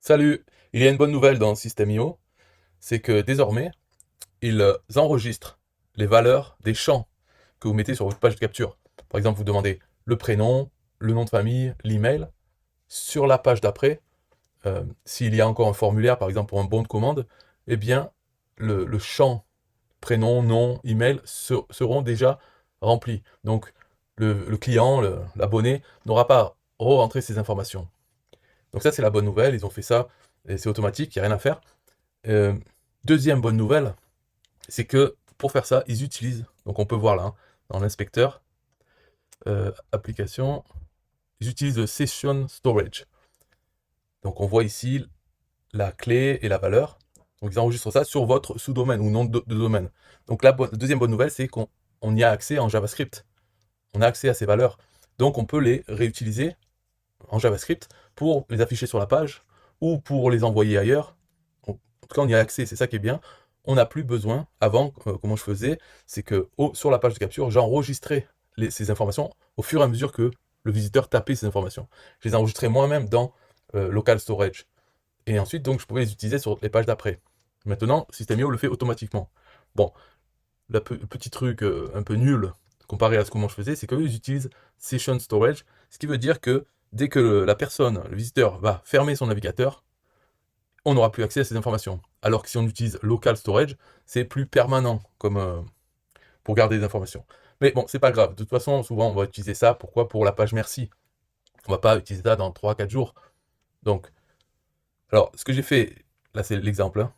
Salut! Il y a une bonne nouvelle dans System.io, c'est que désormais, ils enregistrent les valeurs des champs que vous mettez sur votre page de capture. Par exemple, vous demandez le prénom, le nom de famille, l'email. Sur la page d'après, s'il y a encore un formulaire, par exemple pour un bon de commande, eh bien, le champ prénom, nom, email seront déjà remplis. Donc, le client, l'abonné, n'aura pas à re-rentrer ces informations. Donc ça, c'est la bonne nouvelle, ils ont fait ça, et c'est automatique, il n'y a rien à faire. Euh, Deuxième bonne nouvelle, c'est que pour faire ça, ils utilisent, donc on peut voir là, hein, dans l'inspecteur, application, ils utilisent le Session Storage. Donc on voit ici la clé et la valeur. Donc ils enregistrent ça sur votre sous-domaine ou nom de domaine. Donc la deuxième bonne nouvelle, c'est qu'on y a accès en JavaScript. On a accès à ces valeurs. Donc on peut les réutiliser en JavaScript pour les afficher sur la page ou pour les envoyer ailleurs. En tout cas, on y a accès, c'est ça qui est bien. On n'a plus besoin, avant, comment je faisais, c'est que sur la page de capture, j'enregistrais ces informations au fur et à mesure que le visiteur tapait ces informations. Je les enregistrais moi-même dans Local Storage. Et ensuite, donc, je pouvais les utiliser sur les pages d'après. Maintenant, System.io le fait automatiquement. Bon, le petit truc un peu nul comparé à ce comment je faisais, c'est qu'eux, ils utilisent Session Storage, ce qui veut dire que dès que la personne, le visiteur, va fermer son navigateur, on n'aura plus accès à ces informations. Alors que si on utilise Local Storage, c'est plus permanent comme pour garder des informations. Mais bon, c'est pas grave. De toute façon, souvent, on va utiliser ça. Pourquoi? Pour la page merci. On va pas utiliser ça dans 3-4 jours. Donc, alors, ce que j'ai fait, là, c'est l'exemple, hein.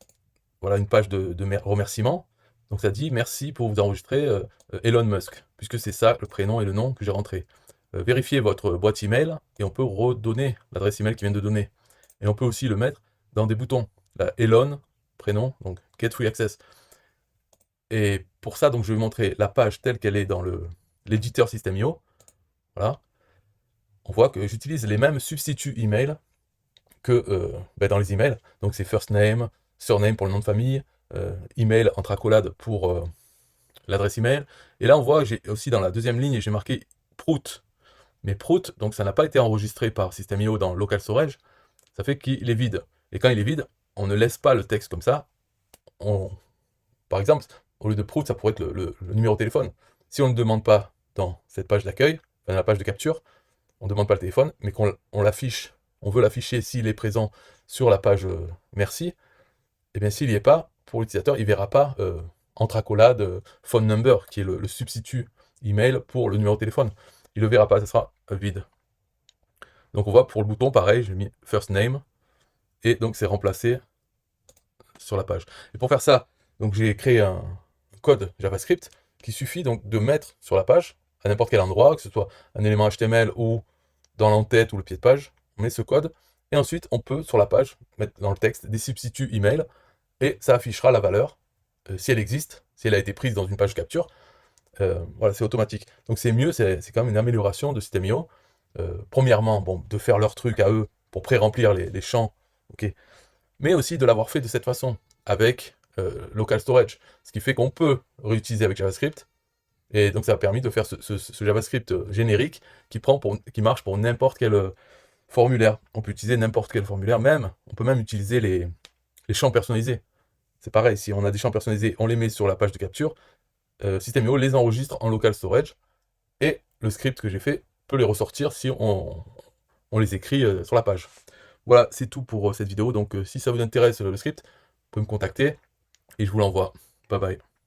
Voilà une page de remerciement. Donc ça dit merci pour vous enregistrer Elon Musk, puisque c'est ça le prénom et le nom que j'ai rentré. Vérifiez votre boîte email et on peut redonner l'adresse email qui vient de donner. Et on peut aussi le mettre dans des boutons. Là, Elon, prénom, donc Get Free Access. Et pour ça, donc je vais vous montrer la page telle qu'elle est dans l'éditeur System.io. Voilà. On voit que j'utilise les mêmes substituts email que dans les emails. Donc c'est first name, surname pour le nom de famille, email entre accolades pour l'adresse email. Et là, on voit, j'ai aussi dans la deuxième ligne, j'ai marqué Prout. Mais Prout, donc ça n'a pas été enregistré par System.io dans Local Storage, ça fait qu'il est vide. Et quand il est vide, on ne laisse pas le texte comme ça. Par exemple, au lieu de Prout, ça pourrait être le numéro de téléphone. Si on ne demande pas dans cette page d'accueil, dans la page de capture, on ne demande pas le téléphone, mais qu'on l'affiche, on veut l'afficher s'il est présent sur la page merci, et bien s'il n'y est pas, pour l'utilisateur, il ne verra pas entre accolades phone number, qui est le substitut email pour le numéro de téléphone. Il ne le verra pas, ça sera vide. Donc on voit pour le bouton, pareil, j'ai mis first name, et donc c'est remplacé sur la page. Et pour faire ça, donc j'ai créé un code JavaScript qui suffit donc de mettre sur la page, à n'importe quel endroit, que ce soit un élément HTML ou dans l'entête ou le pied de page, on met ce code, et ensuite on peut sur la page mettre dans le texte des substituts email, et ça affichera la valeur, si elle existe, si elle a été prise dans une page capture. Voilà, c'est automatique. Donc c'est mieux, c'est quand même une amélioration de System.io. Premièrement, bon, de faire leur truc à eux pour pré-remplir les champs, ok, mais aussi de l'avoir fait de cette façon, avec Local Storage, ce qui fait qu'on peut réutiliser avec JavaScript, et donc ça a permis de faire ce JavaScript générique qui marche pour n'importe quel formulaire. On peut utiliser n'importe quel formulaire, on peut même utiliser les champs personnalisés. C'est pareil, si on a des champs personnalisés, on les met sur la page de capture, System.io les enregistre en local storage, et le script que j'ai fait peut les ressortir si on les écrit sur la page. Voilà, c'est tout pour cette vidéo, donc si ça vous intéresse le script, vous pouvez me contacter, et je vous l'envoie. Bye bye.